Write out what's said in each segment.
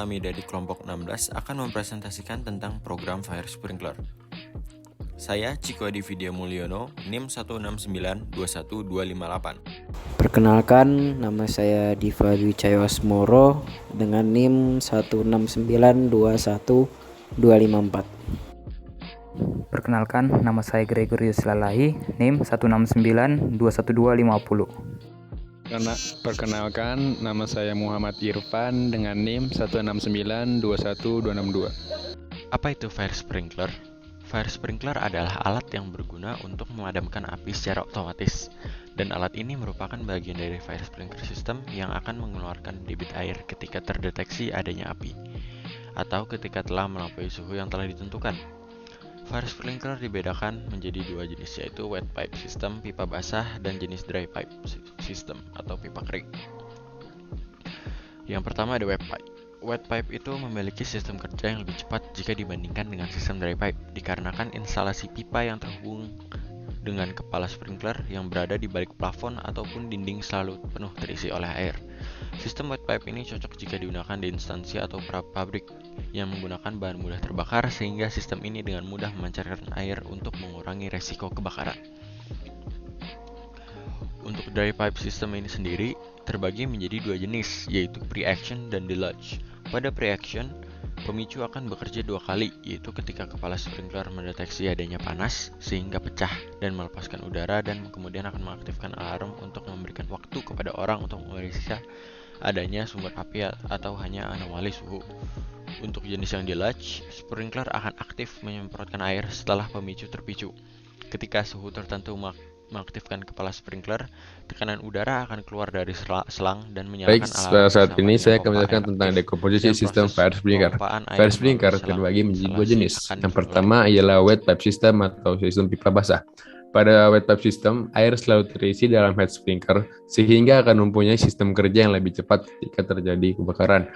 kami dari kelompok 16 akan mempresentasikan tentang program Fire Sprinkler. Saya Ciko Adi Vidya Mulyono, NIM 169-21258. Perkenalkan, nama saya Diva Dwi Cayawasmoro dengan NIM 169-21254. Perkenalkan, nama saya Gregorius Lalahi, NIM 169-21250. Perkenalkan, nama saya Muhammad Irfan dengan NIM 169-21262. Apa itu Fire Sprinkler? Fire Sprinkler adalah alat yang berguna untuk memadamkan api secara otomatis. Dan alat ini merupakan bagian dari Fire Sprinkler System yang akan mengeluarkan debit air ketika terdeteksi adanya api, atau ketika telah melampaui suhu yang telah ditentukan. Fire Sprinkler dibedakan menjadi dua jenis, yaitu wet pipe system pipa basah dan jenis dry pipe system atau pipa kering. Yang pertama ada wet pipe. Wet pipe itu memiliki sistem kerja yang lebih cepat jika dibandingkan dengan sistem dry pipe, dikarenakan instalasi pipa yang terhubung dengan kepala sprinkler yang berada di balik plafon ataupun dinding selalu penuh terisi oleh air. Sistem wet pipe ini cocok jika digunakan di instansi atau pabrik yang menggunakan bahan mudah terbakar, sehingga sistem ini dengan mudah memancarkan air untuk mengurangi resiko kebakaran. Untuk dry pipe system ini sendiri terbagi menjadi dua jenis, yaitu pre-action dan deluge. Pada pre-action, pemicu akan bekerja dua kali, yaitu ketika kepala sprinkler mendeteksi adanya panas sehingga pecah dan melepaskan udara, dan kemudian akan mengaktifkan alarm untuk memberikan waktu kepada orang untuk memeriksa adanya sumber api atau hanya anomali suhu. Untuk jenis yang deluge, sprinkler akan aktif menyemprotkan air setelah pemicu terpicu. Ketika suhu tertentu mengaktifkan kepala sprinkler, tekanan udara akan keluar dari selang dan menyalakan alarm. Saat ini saya akan menjelaskan tentang dekomposisi sistem Fire Sprinkler. Fire Sprinkler terbagi menjadi dua jenis. Yang pertama ialah wet pipe system atau sistem pipa basah. Pada wet pipe system, air selalu terisi dalam head sprinkler sehingga akan mempunyai sistem kerja yang lebih cepat ketika terjadi kebakaran.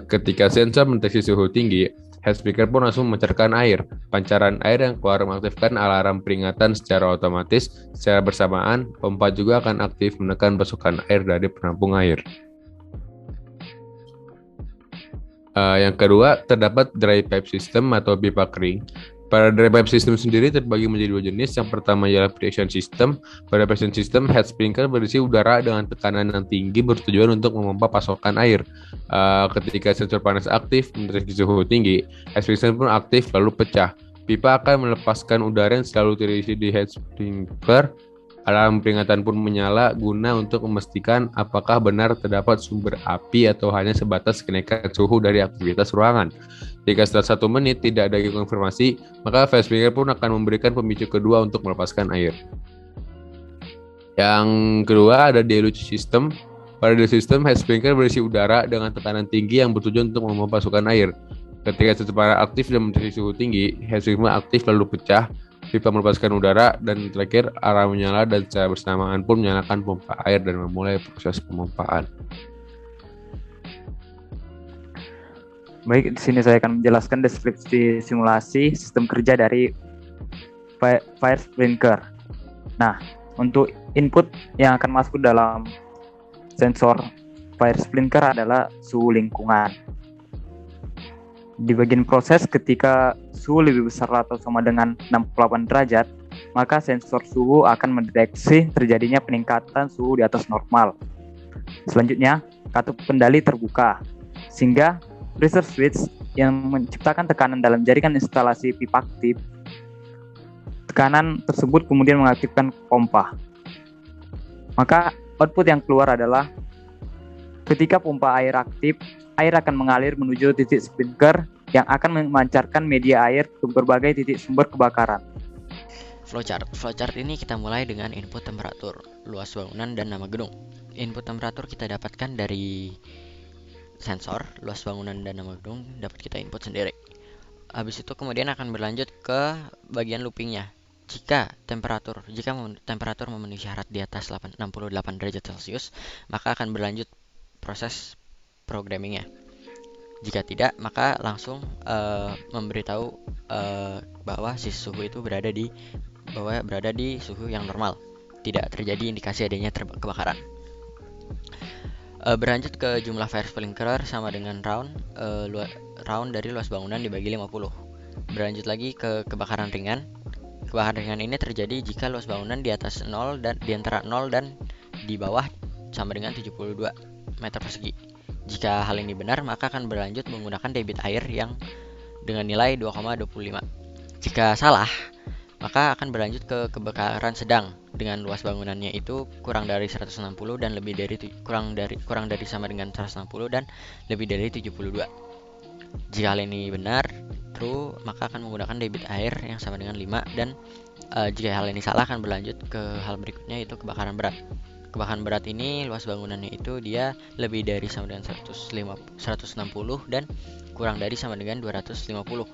Ketika sensor mendeteksi suhu tinggi, head sprinkler pun langsung memancarkan air. Pancaran air yang keluar mengaktifkan alarm peringatan secara otomatis. Secara bersamaan, pompa juga akan aktif menekan pasokan air dari penampung air. Yang kedua, terdapat dry pipe system atau pipa kering. Pada dry pipe system sendiri terbagi menjadi dua jenis. Yang pertama ialah pre-action system. Pada pre-action system, head sprinkler berisi udara dengan tekanan yang tinggi bertujuan untuk memompa pasokan air. Ketika sensor panas aktif mendeteksi suhu tinggi, head sprinkler pun aktif lalu pecah. Pipa akan melepaskan udara yang selalu terisi di head sprinkler. Alarm peringatan pun menyala guna untuk memastikan apakah benar terdapat sumber api atau hanya sebatas kenaikan suhu dari aktivitas ruangan. Jika setelah 1 menit tidak ada konfirmasi, maka fire sprinkler pun akan memberikan pemicu kedua untuk melepaskan air. Yang kedua ada deluge system. Pada deluge system, head sprinkler berisi udara dengan tekanan tinggi yang bertujuan untuk memompa pasokan air. Ketika sensor aktif dan mendeteksi suhu tinggi, head sprinkler aktif lalu pecah. Pipa melepaskan udara, dan terakhir alarm menyala dan secara bersamaan pun menyalakan pompa air dan memulai proses pemompaan. Baik, di sini saya akan menjelaskan deskripsi simulasi sistem kerja dari Fire Sprinkler. Nah, untuk input yang akan masuk dalam sensor Fire Sprinkler adalah suhu lingkungan. Di bagian proses, ketika suhu lebih besar atau sama dengan 68 derajat, maka sensor suhu akan mendeteksi terjadinya peningkatan suhu di atas normal. Selanjutnya, katup kendali terbuka, sehingga pressure switch yang menciptakan tekanan dalam jaringan instalasi pipa aktif. Tekanan tersebut kemudian mengaktifkan pompa. Maka output yang keluar adalah ketika pompa air aktif, air akan mengalir menuju titik sprinkler yang akan memancarkan media air ke berbagai titik sumber kebakaran. Flowchart ini kita mulai dengan input temperatur, luas bangunan, dan nama gedung. Input temperatur kita dapatkan dari sensor, luas bangunan, dan nama gedung dapat kita input sendiri. Habis itu kemudian akan berlanjut ke bagian loopingnya. Jika temperatur memenuhi syarat di atas 68 derajat Celcius, maka akan berlanjut proses programmingnya. Jika tidak, maka langsung memberitahu bahwa si suhu itu berada di suhu yang normal, tidak terjadi indikasi adanya kebakaran. Berlanjut ke jumlah fire sprinkler sama dengan round dari luas bangunan dibagi 50. Berlanjut lagi ke kebakaran ringan. Kebakaran ringan ini terjadi jika luas bangunan di atas 0 dan di antara 0 dan di bawah sama dengan 72 meter persegi. Jika hal ini benar, maka akan berlanjut menggunakan debit air yang dengan nilai 2,25. Jika salah, maka akan berlanjut ke kebakaran sedang dengan luas bangunannya itu kurang dari 160 dan lebih dari kurang dari sama dengan 160 dan lebih dari 72. Jika hal ini benar, true, maka akan menggunakan debit air yang sama dengan 5 dan jika hal ini salah akan berlanjut ke hal berikutnya yaitu kebakaran berat. Kebakaran berat ini luas bangunannya itu dia lebih dari sama dengan 160 dan kurang dari sama dengan 250.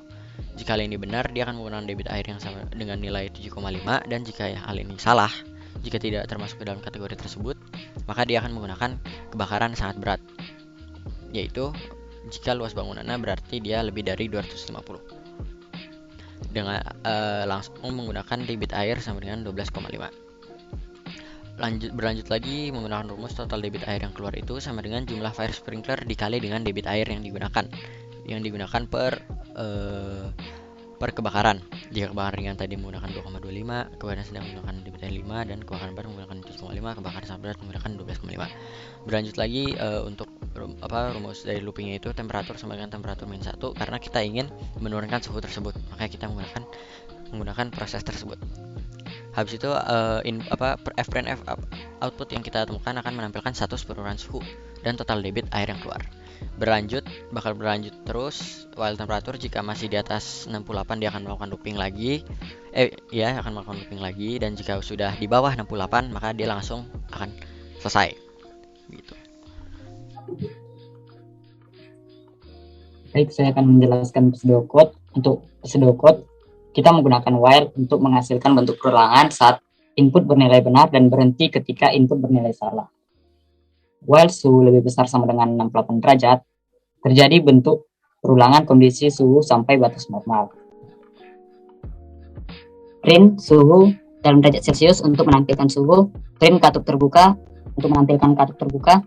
Jika hal ini benar, dia akan menggunakan debit air yang sama dengan nilai 7,5 dan jika hal ini salah, jika tidak termasuk ke dalam kategori tersebut, maka dia akan menggunakan kebakaran sangat berat, yaitu jika luas bangunannya berarti dia lebih dari 250 dengan langsung menggunakan debit air sama dengan 12,5. Berlanjut lagi menggunakan rumus total debit air yang keluar itu sama dengan jumlah fire sprinkler dikali dengan debit air yang digunakan per kebakaran. Jika kebakaran ringan tadi menggunakan 2,25, kebakaran sedang menggunakan debit air 5 dan kebakaran berat menggunakan 7,5, kebakaran sangat berat menggunakan 12,5. Berlanjut lagi untuk rumus dari loopingnya itu temperatur sama dengan temperatur -1 karena kita ingin menurunkan suhu tersebut, maka kita menggunakan proses tersebut. Habis itu F print F output yang kita temukan akan menampilkan status penurunan suhu dan total debit air yang keluar. Bakal berlanjut terus while temperatur jika masih di atas 68 dia akan melakukan looping lagi. Akan melakukan looping lagi dan jika sudah di bawah 68 maka dia langsung akan selesai. Gitu. Baik, saya akan menjelaskan pseudocode. Untuk pseudocode kita menggunakan while untuk menghasilkan bentuk perulangan saat input bernilai benar dan berhenti ketika input bernilai salah. While suhu lebih besar sama dengan 68 derajat, terjadi bentuk perulangan kondisi suhu sampai batas normal. Print suhu dalam derajat Celcius untuk menampilkan suhu, print katup terbuka untuk menampilkan katup terbuka,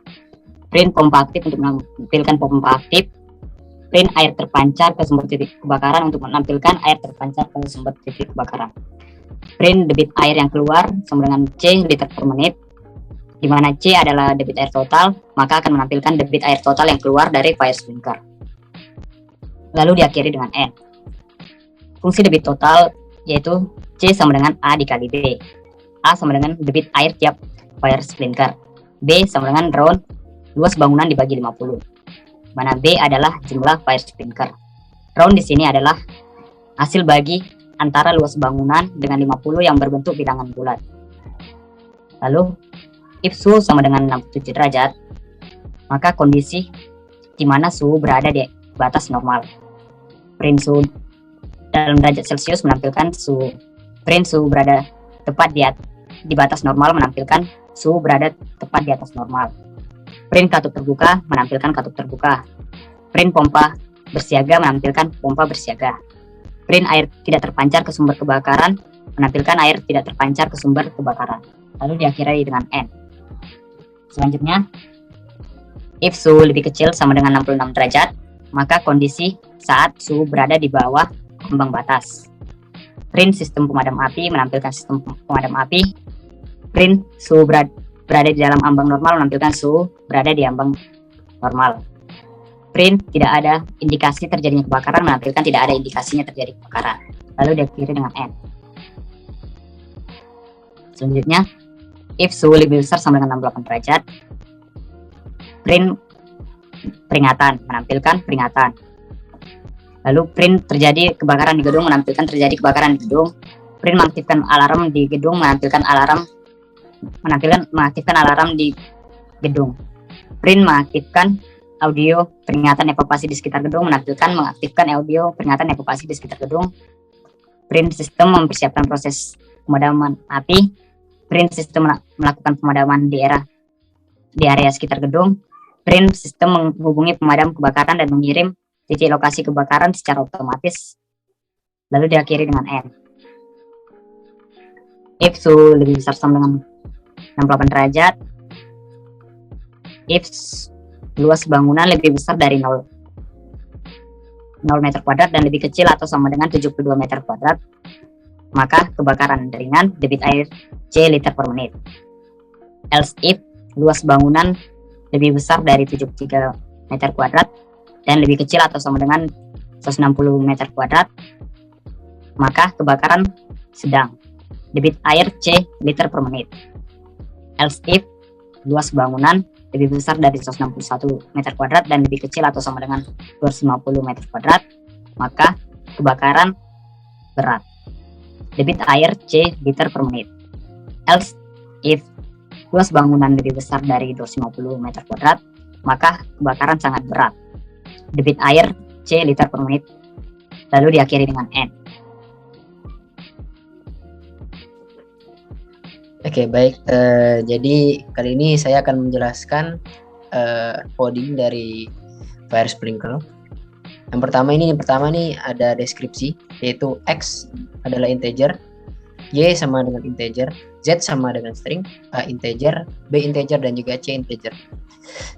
print pompa aktif untuk menampilkan pompa aktif, print air terpancar ke sumber titik kebakaran untuk menampilkan air terpancar ke sumber titik kebakaran. Print debit air yang keluar sama dengan C liter per menit, di mana C adalah debit air total, maka akan menampilkan debit air total yang keluar dari fire sprinkler. Lalu diakhiri dengan N. Fungsi debit total yaitu C sama dengan A dikali B. A sama dengan debit air tiap fire sprinkler. B sama dengan round luas bangunan dibagi 50. Mana B adalah jumlah fire sprinkler. Round di sini adalah hasil bagi antara luas bangunan dengan 50 yang berbentuk bilangan bulat. Lalu, if suhu sama dengan 67 derajat, maka kondisi di mana suhu berada di batas normal. Print suhu dalam derajat Celcius menampilkan print suhu berada tepat di batas normal menampilkan suhu berada tepat di atas normal. Print katup terbuka menampilkan katup terbuka. Print pompa bersiaga menampilkan pompa bersiaga. Print air tidak terpancar ke sumber kebakaran menampilkan air tidak terpancar ke sumber kebakaran. Lalu diakhiri dengan N. Selanjutnya, if suhu lebih kecil sama dengan 66 derajat, maka kondisi saat suhu berada di bawah ambang batas. Print sistem pemadam api menampilkan sistem pemadam api. Print suhu berada di dalam ambang normal menampilkan suhu berada di ambang normal. Print tidak ada indikasi terjadinya kebakaran menampilkan tidak ada indikasinya terjadi kebakaran. Lalu diakhiri dengan N. Selanjutnya, if suhu lebih besar sama dengan 68 derajat, print peringatan menampilkan peringatan. Lalu print terjadi kebakaran di gedung menampilkan terjadi kebakaran di gedung. Print mengaktifkan alarm di gedung menampilkan mengaktifkan alarm di gedung. Print mengaktifkan audio peringatan evakuasi di sekitar gedung menampilkan mengaktifkan audio peringatan evakuasi di sekitar gedung. Print sistem mempersiapkan proses pemadaman api. Print sistem melakukan pemadaman di area sekitar gedung. Print sistem menghubungi pemadam kebakaran dan mengirim titik lokasi kebakaran secara otomatis. Lalu diakhiri dengan N. If suhu lebih besar sama dengan 68 derajat, if luas bangunan lebih besar dari 0 meter kuadrat dan lebih kecil atau sama dengan 72 meter kuadrat, maka kebakaran ringan debit air C liter per menit. Else if luas bangunan lebih besar dari 73 meter kuadrat dan lebih kecil atau sama dengan 160 meter kuadrat, maka kebakaran sedang debit air C liter per menit. Else if luas bangunan lebih besar dari 161 meter kuadrat dan lebih kecil atau sama dengan 250 meter kuadrat, maka kebakaran berat debit air C liter per menit. Else if luas bangunan lebih besar dari 250 meter kuadrat, maka kebakaran sangat berat debit air C liter per menit, lalu diakhiri dengan N. Oke, baik. Jadi kali ini saya akan menjelaskan coding dari fire sprinkler. Yang pertama nih ada deskripsi, yaitu X adalah integer, Y sama dengan integer, Z sama dengan string, A integer, B integer, dan juga C integer.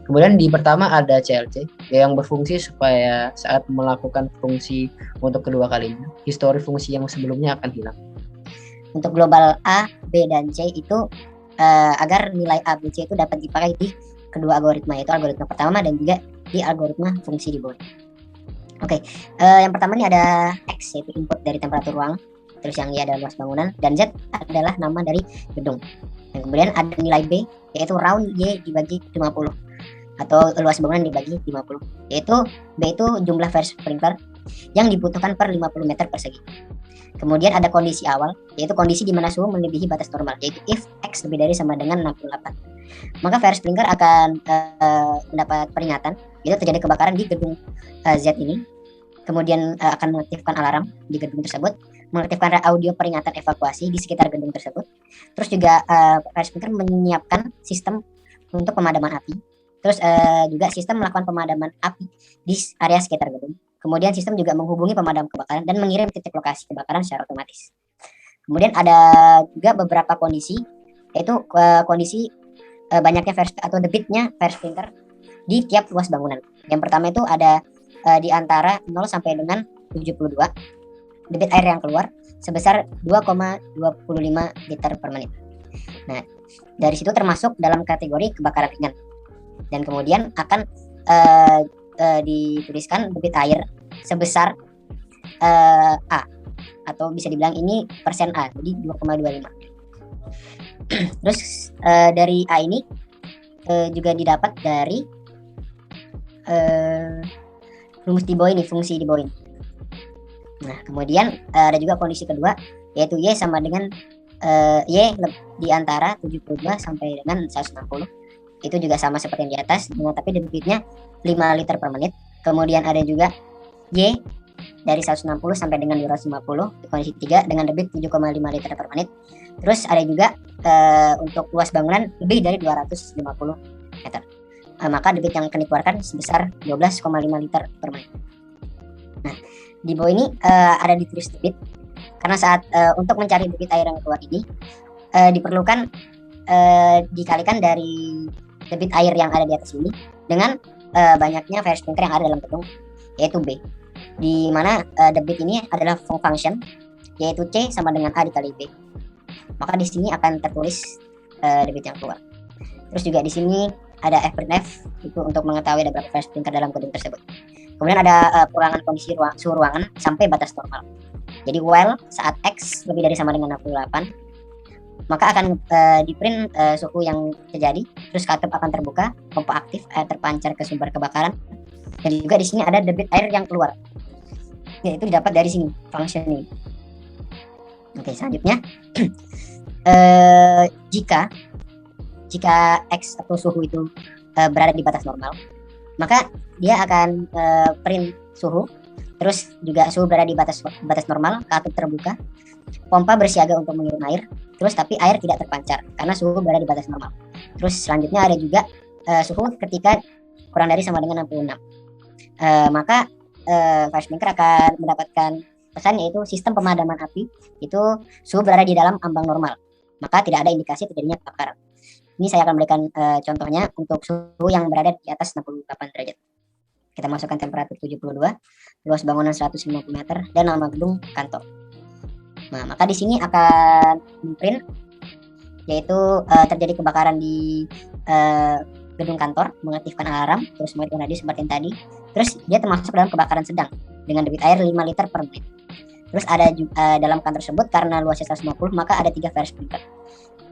Kemudian di pertama ada CLC yang berfungsi supaya saat melakukan fungsi untuk kedua kalinya, histori fungsi yang sebelumnya akan hilang. Untuk global A, B, dan C itu agar nilai A, B, C itu dapat dipakai di kedua algoritma, yaitu algoritma pertama dan juga di algoritma fungsi di bawah. Oke, yang pertama ini ada X, yaitu input dari temperatur ruang, terus yang Y adalah luas bangunan, dan Z adalah nama dari gedung. Dan kemudian ada nilai B, yaitu round Y dibagi 50 atau luas bangunan dibagi 50, yaitu B itu jumlah fire sprinkler yang dibutuhkan per 50 meter persegi. Kemudian ada kondisi awal, yaitu kondisi di mana suhu melebihi batas normal, yaitu if X lebih dari sama dengan 68. Maka fire sprinkler akan mendapat peringatan, yaitu terjadi kebakaran di gedung Z ini. Kemudian akan mengaktifkan alarm di gedung tersebut, mengaktifkan audio peringatan evakuasi di sekitar gedung tersebut. Terus juga fire sprinkler menyiapkan sistem untuk pemadaman api. Terus juga sistem melakukan pemadaman api di area sekitar gedung. Kemudian sistem juga menghubungi pemadam kebakaran dan mengirim titik lokasi kebakaran secara otomatis. Kemudian ada juga beberapa kondisi, yaitu kondisi banyaknya atau debitnya fire sprinkler di tiap luas bangunan. Yang pertama itu ada di antara 0 sampai dengan 72 debit air yang keluar sebesar 2,25 liter per menit. Nah, dari situ termasuk dalam kategori kebakaran ringan. Dan kemudian akan dituliskan debit air sebesar A, atau bisa dibilang ini persen A, jadi 2,25. Terus dari A ini juga didapat dari rumus di bawah ini, fungsi di bawah ini. Nah, kemudian ada juga kondisi kedua, yaitu Y sama dengan Y di antara 72 sampai dengan 160. Itu juga sama seperti yang di atas, tapi debitnya 5 liter per menit. Kemudian ada juga Y dari 160 sampai dengan 250 di kondisi 3 dengan debit 7,5 liter per menit. Terus ada juga untuk luas bangunan lebih dari 250 meter. Maka debit yang akan dikeluarkan sebesar 12,5 liter per menit. Nah, di bawah ini ada ditulis debit karena saat untuk mencari debit air yang keluar ini diperlukan dikalikan dari debit air yang ada di atas ini dengan banyaknya fire sprinkler yang ada dalam gedung, yaitu B, di mana debit ini adalah function, yaitu C sama dengan A dikali B. Maka di sini akan tertulis debit yang keluar. Terus juga di sini ada F-printf itu untuk mengetahui ada berapa fire sprinkler dalam gedung tersebut. Kemudian ada perulangan kondisi suhu ruangan sampai batas normal. Jadi while saat X lebih dari sama dengan 68, maka akan di print suhu yang terjadi, terus katup akan terbuka, pompa aktif, air terpancar ke sumber kebakaran, dan juga di sini ada debit air yang keluar, yaitu didapat dari sini function ini. Oke, selanjutnya jika X atau suhu itu berada di batas normal, maka dia akan print suhu, terus juga suhu berada di batas normal, katup terbuka, pompa bersiaga untuk mengirim air, terus tapi air tidak terpancar karena suhu berada di batas normal. Terus selanjutnya ada juga suhu ketika kurang dari sama dengan 66. Maka fire sprinkler akan mendapatkan pesan, yaitu sistem pemadaman api itu suhu berada di dalam ambang normal, maka tidak ada indikasi terjadinya kebakaran. Ini saya akan berikan contohnya untuk suhu yang berada di atas 68 derajat. Kita masukkan temperatur 72, luas bangunan 150 meter, dan nama gedung kantor. Nah, maka di sini akan print, yaitu terjadi kebakaran di gedung kantor, mengaktifkan alarm, terus mengaktifkan radio seperti yang tadi. Terus dia termasuk dalam kebakaran sedang dengan debit air 5 liter per menit. Terus ada dalam kantor tersebut karena luasnya 150, maka ada 3 fire sprinkler.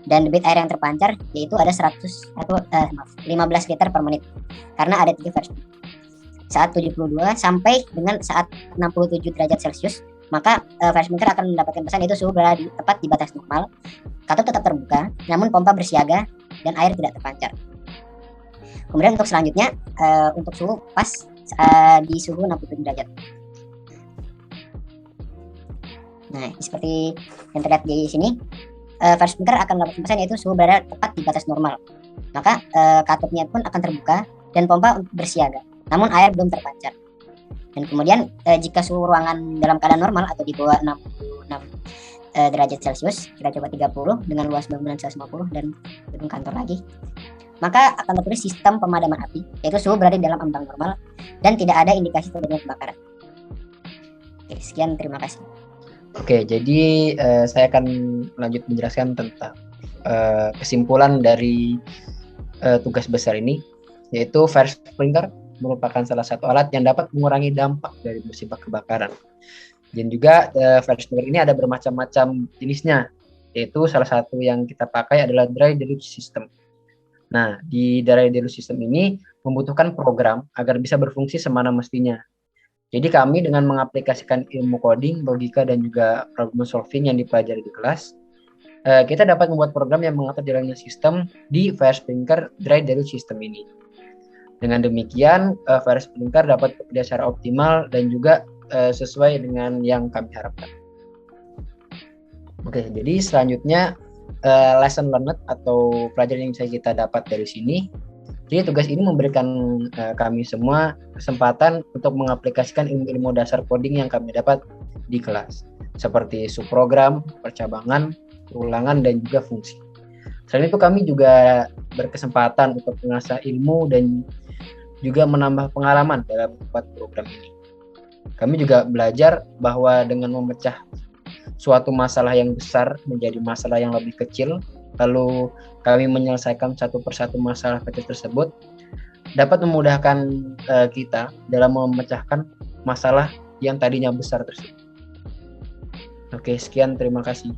Dan debit air yang terpancar yaitu ada 15 liter per menit karena ada 3 fire sprinkler. Saat 72 sampai dengan saat 67 derajat Celcius, maka fire sprinkler akan mendapatkan pesan yaitu suhu berada tepat di batas normal, katup tetap terbuka, namun pompa bersiaga dan air tidak terpancar. Kemudian untuk selanjutnya untuk suhu pas di suhu 67 derajat. Nah, seperti yang terlihat di sini, fire sprinkler akan mendapatkan pesan yaitu suhu berada tepat di batas normal. Maka katupnya pun akan terbuka dan pompa bersiaga, namun air belum terpancar. Dan kemudian jika suhu ruangan dalam keadaan normal atau di bawah 66 derajat Celcius, kita coba 30 dengan luas bangunan 150 dan gedung kantor lagi, maka akan tertulis sistem pemadaman api, yaitu suhu berada di dalam ambang normal dan tidak ada indikasi terjadinya kebakaran. Oke, sekian, terima kasih. Oke, jadi saya akan lanjut menjelaskan tentang kesimpulan dari tugas besar ini, yaitu fire sprinkler merupakan salah satu alat yang dapat mengurangi dampak dari musibah kebakaran. Dan juga fire sprinkler ini ada bermacam-macam jenisnya, yaitu salah satu yang kita pakai adalah dry deluge system. Nah, di dry deluge system ini membutuhkan program agar bisa berfungsi semana mestinya. Jadi kami dengan mengaplikasikan ilmu coding, logika, dan juga problem solving yang dipelajari di kelas, kita dapat membuat program yang mengatur jalannya sistem di fire sprinkler dry deluge system ini. Dengan demikian, fire sprinkler dapat bekerja secara optimal dan juga sesuai dengan yang kami harapkan. Oke, jadi selanjutnya lesson learned atau pelajaran yang bisa kita dapat dari sini. Jadi tugas ini memberikan kami semua kesempatan untuk mengaplikasikan ilmu-ilmu dasar coding yang kami dapat di kelas, seperti subprogram, percabangan, perulangan, dan juga fungsi. Selain itu kami juga berkesempatan untuk mengasah ilmu dan juga menambah pengalaman dalam membuat program ini. Kami juga belajar bahwa dengan memecah suatu masalah yang besar menjadi masalah yang lebih kecil, lalu kami menyelesaikan satu persatu masalah kecil tersebut, dapat memudahkan kita dalam memecahkan masalah yang tadinya besar tersebut. Oke, sekian, terima kasih.